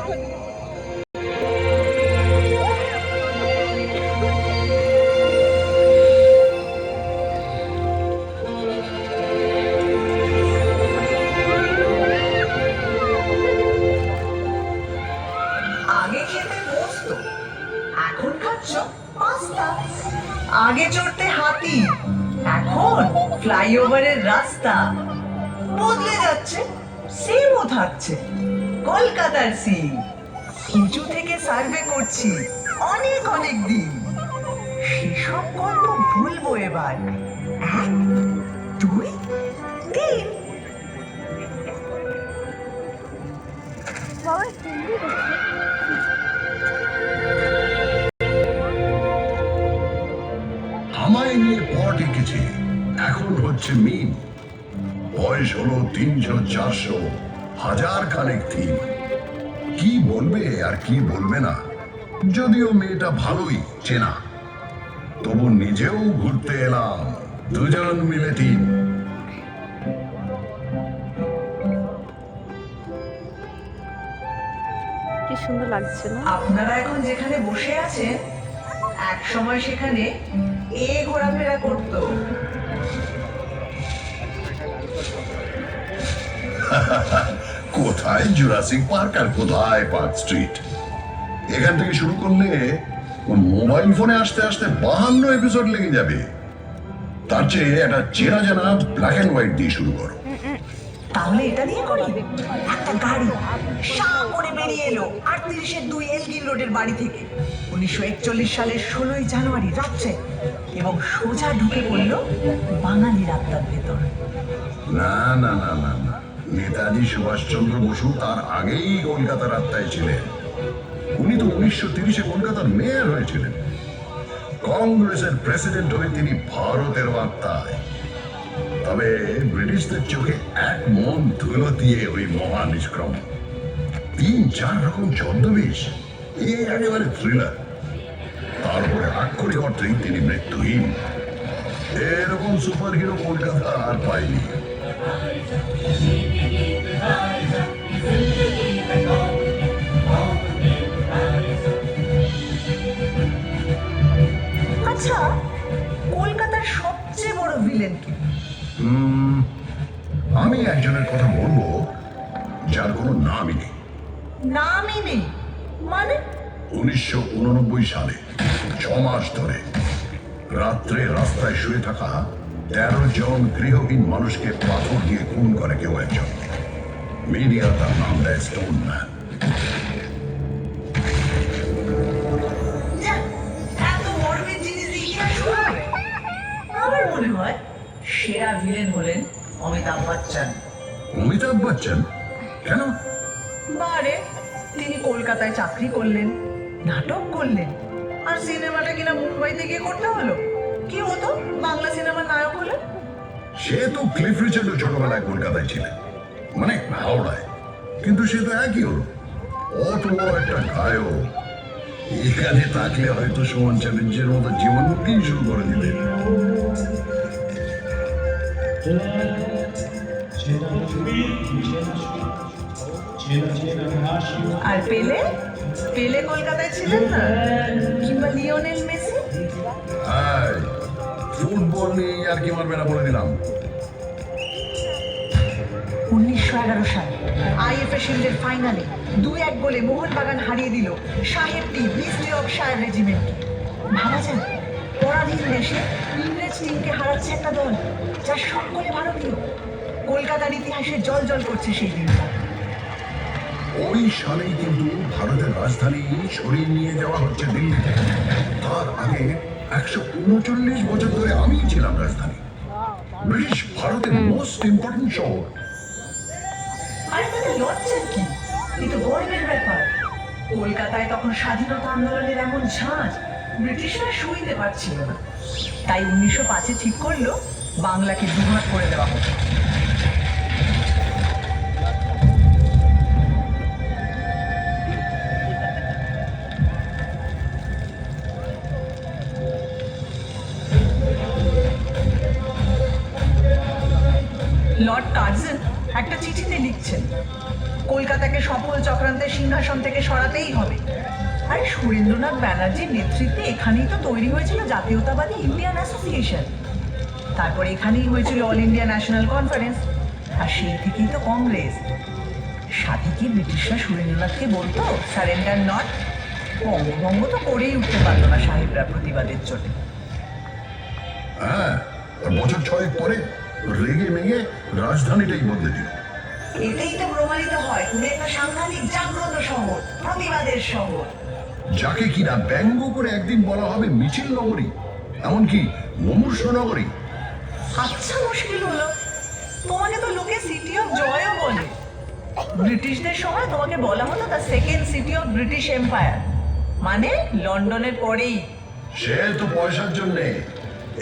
আগে খেতে পোস্ত, এখন খাচ্ছ পাস্তা। আগে চড়তে হাতি, এখন ফ্লাইওভারের রাস্তা। বদলে যাচ্ছে, সিমও থাকছে, কলকাতার সিম। উঁচু থেকে সার্ভে করছি অনেক অনেক দিন। সেসব গল্প ভুলবো এবার। 1 2 3। আমায় নিয়ে পট এঁকেছে, এখন হচ্ছে মিম। বয়স হলো 300 400 হাজার খানেক থিম। কি বলবে আর কি বলবে না, যদিও মেয়েটা ভালোই চেনা, তবু নিজেও ঘুরতে এলাম, দুজন মিলে টিম। কি সুন্দর লাগছে না? আপনারা এখন যেখানে বসে আছেন, এক সময় সেখানে এ ঘোরাফেরা করতো। কোথায় জুরাসিক পার্ক আর কোথায় পার্ক স্ট্রিট। এখান থেকে শুরু করলে মোবাইল ফোনে আসতে আসতে 52 এপিসোড লেগে যাবে। তার চেয়ে একটা চেনা জানা ব্ল্যাক এন্ড হোয়াইট দিয়ে শুরু করো। তাহলে এটা দিয়ে করি। একটা গাড়ি সা করে বেরিয়ে এলো 38-এর 2 এলগিন রোডের বাড়ি থেকে 1941 সালের 16ই জানুয়ারি রাত্রে, এবং সোজা ঢুকে পড়ল বাঙালির আত্মার ভেতর। না না না না না, নেতাজি সুভাষচন্দ্র বসু তার আগেই কলকাতার আত্মায় ছিলেন। উনি তো 1930-এ কলকাতার মেয়র হয়েছিলেন। কংগ্রেসের প্রেসিডেন্ট হয়ে তিনি ভারতের আত্মায়। তবে ব্রিটিশদের চোখে এক মন ধুলো দিয়ে ওই মহা নিষ্ক্রম। 3-4 রকম ছদ্মবেশ, একেবারে থ্রিলার। তারপরে আক্ষরিক অর্থেই তিনি মৃত্যুহীন। এরকম সুপার হিরো কলকাতা আর পাইনি। আচ্ছা, কলকাতার সবচেয়ে বড় ভিলেন কি? আমি একজনের কথা বলবো যার কোনো নামই নেই। নামই নেই মানে? 1989 সালে 6 মাস ধরে রাত্রে রাস্তায় শুয়ে থাকা 13 জন গৃহহীন মানুষকে পাথর দিয়ে খুন করে কেউ একজন। মিডিয়া তার নাম দেয় স্টোন ম্যান। এত মর্মের জিনিস ইতিহাস হবে? আমার মনে হয় সেরা ভিলেন হলেন অমিতাভ বচ্চন। অমিতাভ বচ্চন? কেন? বারে, তিনি কলকাতায় চাকরি করলেন, নাটক করলেন, আর সিনেমাটা কিনা মুম্বাইতে গিয়ে করতে হলো। কি হতো বাংলা সিনেমার নায়ক হলেন? সে তো ক্লিফ রিচার্ডও ছোটবেলায় কলকাতায় ছিলেন, মানে হাওড়ায়, কিন্তু সে তো একই হলো। অত বড় একটা গায়ক এখানে থাকলে হয়তো সুমন চ্যালেঞ্জের মতো জীবনমুখী শুরু করে দিলেন। আর পেলে? পেলে কলকাতায় ছিলেন না? কিংবা লিওনেল মেসি? ফুটবল নিয়ে আর কি মারবে না বলে দিলাম। 1911 সালে আইএফএ শিল্ডের ফাইনালে 2-1 গোলে মোহনবাগান হারিয়ে দিল সাহেবটি বিসলি অফ শায়ার রেজিমেন্ট। ভাবা যায়, পরাধীন দেশে ইংরেজ টিমকে হারাচ্ছে একটা দল যার সকলে ভারতীয়। কলকাতার ইতিহাসে জল করছে সেই দিনটা। ওই সালেই কিন্তু ভারতের রাজধানী সরিয়ে নিয়ে যাওয়া হচ্ছে দিল্লিতে। তার আগে 139 বছর ধরে আমি ছিলাম রাজধানী। ব্রিটিশ ভারতের মোস্ট ইম্পর্টেন্ট শহর। আরে তাতে লজ্জার কি? এ তো গর্বের ব্যাপার। কলকাতায় তখন স্বাধীনতা আন্দোলনের এমন ঝাঁজ ব্রিটিশরা সইতে পারছিল না। তাই 1905-এ ঠিক করলো বাংলাকে দুভাগ করে দেওয়া হবে। লর্ড কার্জন একটা চিঠিতে লিখছেন, কলকাতাকে সফল চক্রান্তের সিংহাসন থেকে সরাতেই হবে। আরে সুরেন্দ্রনাথ ব্যানার্জির নেতৃত্বে এখানেই তো তৈরি হয়েছিল জাতীয়তাবাদী ইন্ডিয়ান অ্যাসোসিয়েশন, তারপর এখানেই হয়েছিল অল ইন্ডিয়া ন্যাশনাল কনফারেন্স, আর সেই থেকেই তো কংগ্রেস। সাথে কি ব্রিটিশরা সুরেন্দ্রনাথকে বলতো সারেন্ডার নট? বঙ্গভঙ্গ তো করেই উঠতে পারলো না সাহেবরা প্রতিবাদের জন্য। হ্যাঁ, আর বছর 6 পরে রেগে মেগে রাজধানীটাই বদলে দিল। এটাই তো প্রমাণিত হয় তুমি একটা সাংঘাতিক জাগ্রত শহর, প্রতিবাদের শহর, যাকে কিনা ব্যঙ্গ করে একদিন বলা হবে মিছিল নগরী, এমনকি মুমূর্ষ নগরী। আচ্ছা মুশকিল হলো, তোমাকে তো লোকে সিটি অফ জয়ও বলে। ব্রিটিশদের সময় তোমাকে বলা হতো the second city of British empire, মানে লন্ডনের পরেই। সে তো পয়সার জন্যে।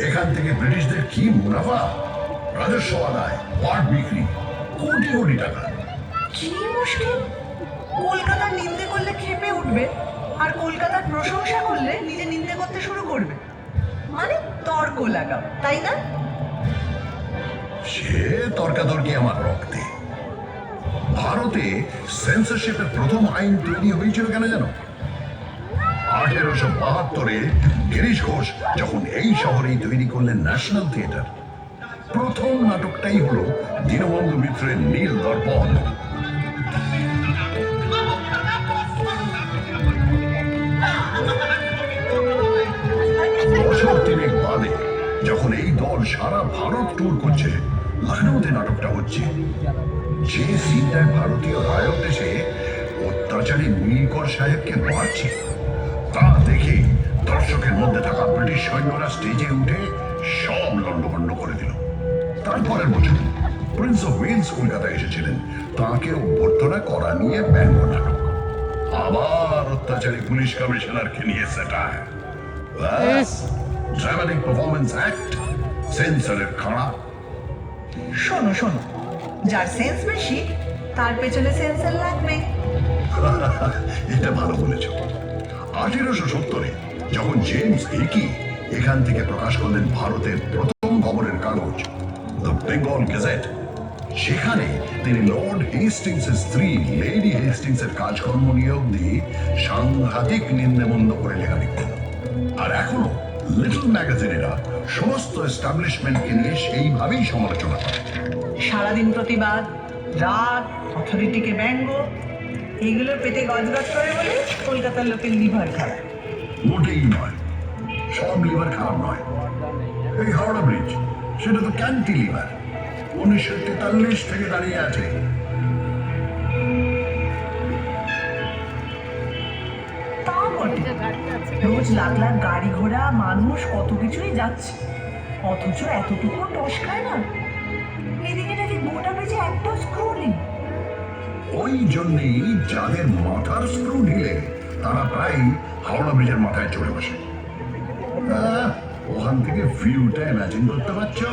এখান থেকে ব্রিটিশদের কি মুনাফা, রাজস্ব আদায়, পাট বিক্রি, কোটি কোটি টাকা। কি মুশকিল, কলকাতার নিন্দে করলে ক্ষেপে উঠবে, আর কলকাতার প্রশংসা করলে নিজে নিন্দে করতে শুরু করবে, মানে তর্ক লাগাও, তাই না? সে তর্কাতর্কি আমার রক্তে। ভারতে সেন্সরশিপের প্রথম আইন তৈরি হয়েছিল কেন জানো? 1872-এ গিরিশ ঘোষ যখন এই শহরেই তৈরি করলেন ন্যাশনাল থিয়েটার। প্রথম নাটকটাই হলো দীনবন্ধু মিত্রের নীল দর্পণ। বছর 3 বাদে যখন এই দল সারা ভারত ট্যুর করছে, লখনৌতে নাটকটা হচ্ছে। যে সিনটায় ভারতীয় রায়ত দেশে অত্যাচারী নীলকর সাহেবকে মারছে, তা দেখে দর্শকের মধ্যে থাকা ব্রিটিশ সৈন্যরা স্টেজে উঠে সব লন্ডভন্ড করে দিল। তারপরের বছর প্রিন্স অফ ওয়েলস কলকাতায় এসেছিলেন, তাকে অভ্যর্থনা করা নিয়ে ব্যঙ্গ নাটক। আবার অত্যাচারী পুলিশ কমিশনারকে নিয়ে সেটায়। ড্রামাটিক পারফরমেন্স অ্যাক্ট, সেন্সরের খাড়া। শোনো শোনো, যার সেন্স বেশি তার পেছনে সেন্সর লাগবে। এটা ভালো বলেছ। 1870-এ যখন জেমস হিকি এখান থেকে প্রকাশ করলেন ভারতের প্রথম খবরের কাগজ দ্য বেঙ্গল গেজেট, সেখানে তিনি লর্ড হেস্টিংসের স্ত্রী লেডি হেস্টিংসের কাজকর্ম নিয়ে অব্দি সাংঘাতিক নিন্দেমন্দ করে লেখা লিখতেন। আর এখনো লিটল ম্যাগাজিনেরা সমস্ত এস্টাবলিশমেন্টকে নিয়ে সেইভাবেই সমালোচনা করে। সারাদিন প্রতিবাদ, রাগ, অথরিটিকে ব্যঙ্গ, এইগুলোর পেটে গজগজ করে বলে কলকাতার লোকের লিভার খারাপ। মোটেই নয়, সব লিভার খারাপ নয়। এই হাওড়া ব্রিজ, সেটা তো ক্যান্টিলিভার, 1943 থেকে দাঁড়িয়ে আছে। তা বটে, রোজ লাখ লাখ গাড়ি ঘোড়া মানুষ কত কিছুই যাচ্ছে, অথচ এতটুকু টস খায় না। এদিকে নাকি গোটা ব্রিজে একটা স্ক্রু নেই। ওই জন্যেই যাদের মাথার স্ক্রু ঢিলে তারা প্রায় হাওড়া ব্রিজের মাথায় চলে বসে। ওখান থেকে ভিউটা ইমাজিন করতে পারছো?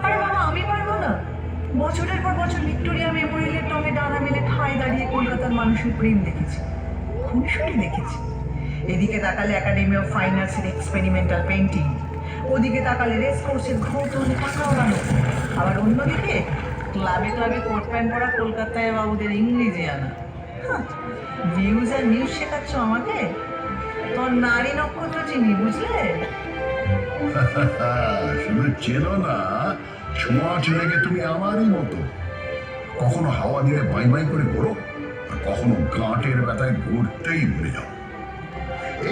আরে বাবা, আমি পারবো না। বছরের পর বছর ভিক্টোরিয়া মেমোরিয়ালের টঙে ডানা মেলে ঠাঁই দাঁড়িয়ে কলকাতার মানুষের প্রেম দেখেছি, খুনসুটি দেখেছি। এদিকে তাকালে একাডেমি অফ ফাইন আর্টসের এক্সপেরিমেন্টাল পেন্টিং, ওদিকে তাকালে রেস কোর্সের ঘোরতন পাকা ওড়ানো, আবার অন্যদিকে ক্লাবে ক্লাবে কোট প্যান্ট পরা কলকাতায় বাবুদের ইংরেজি আনা। ভিউজ আর নিউজ শেখাচ্ছ আমাকে? তোর নারী নক্ষত্র চিনি, বুঝলে? শুধু চেনো না, ছোঁয়াচ লেগে তুমি আমারই মতো। কখনো হাওয়া দিলে বাই বাই করে ঘোরো, আর কখনো গাঁটের ব্যথায় ঘুরতেই ভুলে যাও।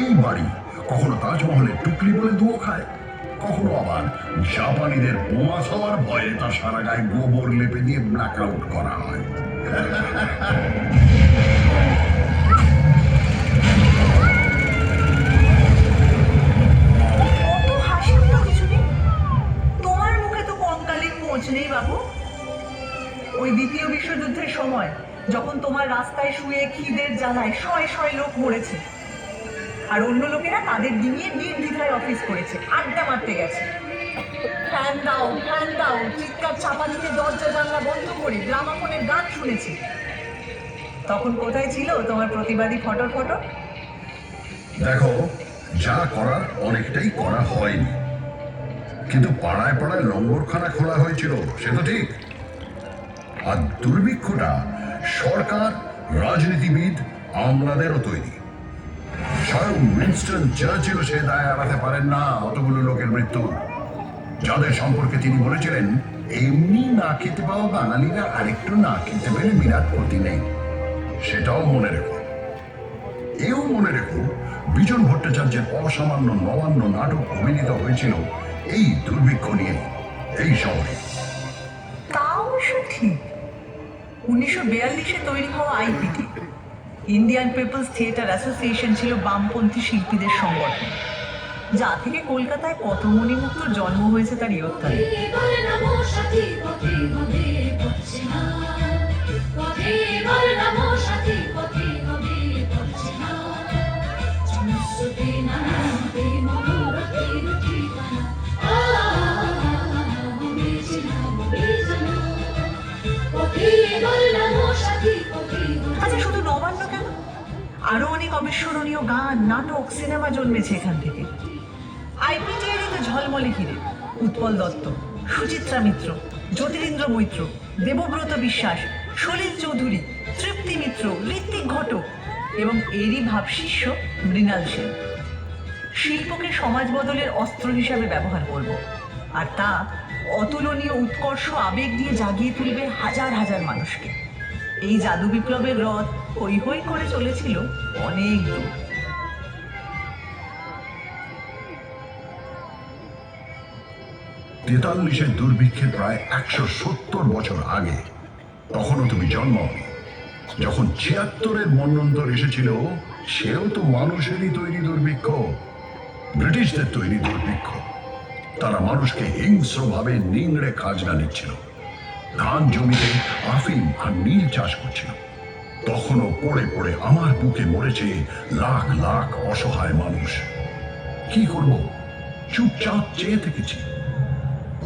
এই বাড়ি কখনো তাজমহলের টুকলি বলে দুয়ো খায়, কখনো আবার জাপানিদের বোমা খাওয়ার ভয়ে তার সারা গায়ে গোবর লেপে দিয়ে ব্ল্যাক আউট করা হয়। অত হাসির তো কিছু নেই, তোমার মুখে তো কঙ্কালের মোচ নেই বাবু। ওই দ্বিতীয় বিশ্বযুদ্ধের সময় যখন তোমার রাস্তায় শুয়ে খিদের জ্বালায় শয়ে শয়ে লোক মরেছে, আর অন্য লোকেরা তাদের ডিঙিয়ে নির্দ্বিধায় অফিস করেছে, আড্ডা মারতে গেছে, ফ্যান দাও ফ্যান দাও চিৎকার চাপা দিয়ে দরজা জানলা বন্ধ করে গ্রামাফোনের গান শুনেছে, তখন কোথায় ছিল তোমার প্রতিবাদী ফটো ফটো? দেখো, যা করার অনেকটাই করা হয়নি, কিন্তু পাড়ায় পাড়ায় লঙ্গরখানা খোলা হয়েছিল, সে তো ঠিক। আর দুর্ভিক্ষটা সরকার, রাজনীতিবিদ, আমলাদেরও তৈরি। স্বয়ং উইনস্টন চার্চিল সে দায় এড়াতে পারেন না অতগুলো লোকের মৃত্যু, যাদের সম্পর্কে তিনি বলেছিলেন, এমনি না খেতে পাওয়া বাঙালিরা আরেকটু না খেতে পেলে বিরাট ক্ষতি নেই। সেটাও মনে রেখো। এও মনে রেখো, বিজন ভট্টাচার্যের অসামান্য নবান্ন নাটক অভিনীত হয়েছিল এই দুর্ভিক্ষ নিয়ে এই শহরে। তা অবশ্য ঠিক। 1942-এ তৈরি হওয়া আইপিটি, ইন্ডিয়ান পিপলস থিয়েটার অ্যাসোসিয়েশন, ছিল বামপন্থী শিল্পীদের সংগঠন, যা থেকে কলকাতায় কত মণিমুক্তর জন্ম হয়েছে তার ইয়ত্তা নেই। আচ্ছা, শুধু নবান্ন কেন, আরো অনেক অবিস্মরণীয় গান, নাটক, সিনেমা জন্মেছে এখান থেকে। আইপিটিআর তো ঝলমলে হিরে উৎপল দত্ত, সুচিত্রা মিত্র, জ্যোতিরিন্দ্র মৈত্র, দেবব্রত বিশ্বাস, সলিল চৌধুরী, তৃপ্তি মিত্র, ঋত্বিক ঘটক এবং এরই ভাবশিষ্য মৃণাল সেন। শিল্পকে সমাজ বদলের অস্ত্র হিসাবে ব্যবহার করব, আর তা অতুলনীয় উৎকর্ষ আবেগ দিয়ে জাগিয়ে তুলবে হাজার হাজার মানুষকে। এই জাদু বিপ্লবের রথ হৈ হৈ করে চলেছিল অনেক দূর। 43-এর দুর্ভিক্ষের প্রায় 170 বছর আগে, তখনও তুমি জন্মাওনি। যখন 76-এর মন্বন্তর এসেছিল, সেও তো মানুষেরই তৈরি দুর্ভিক্ষ, ব্রিটিশদের তৈরি দুর্ভিক্ষ। তারা মানুষকে হিংস্রভাবে নিংড়ে খাজনা নিচ্ছিল, ধান জমিতে আফিম আর নীল চাষ করছিল। তখনও পড়ে পড়ে আমার বুকে মরেছে লাখ লাখ অসহায় মানুষ। কি করব, চুপচাপ চেয়ে থেকেছি।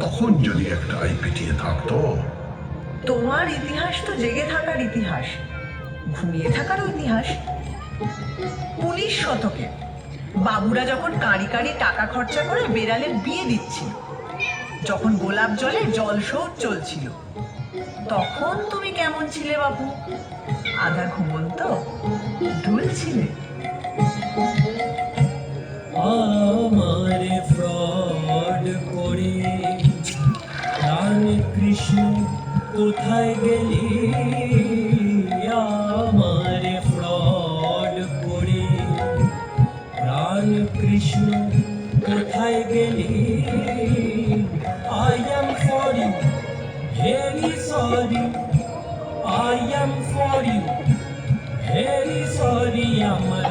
তখন যদি একটা আইপিটিএ থাকতো। তোমার ইতিহাস তো জেগে থাকার ইতিহাস, ঘুমিয়ে থাকার ইতিহাস। 19 শতকে বাবুরা যখন কাঁড়ি কাঁড়ি টাকা খরচা করে বেড়ালের বিয়ে দিচ্ছিল, যখন গোলাপ জলে জলশৌচ চলছিল, তখন তুমি কেমন ছিলে বাবু? আধা ঘুমন্ত ঢুলছিলে। আমারে ফ্রড করে প্রাণ কৃষ্ণ কোথায় গেলি? আমারে ফ্রড করে প্রাণ কৃষ্ণ কোথায় গেলি? I am for you, very sorry. I am for you, very sorry. আমার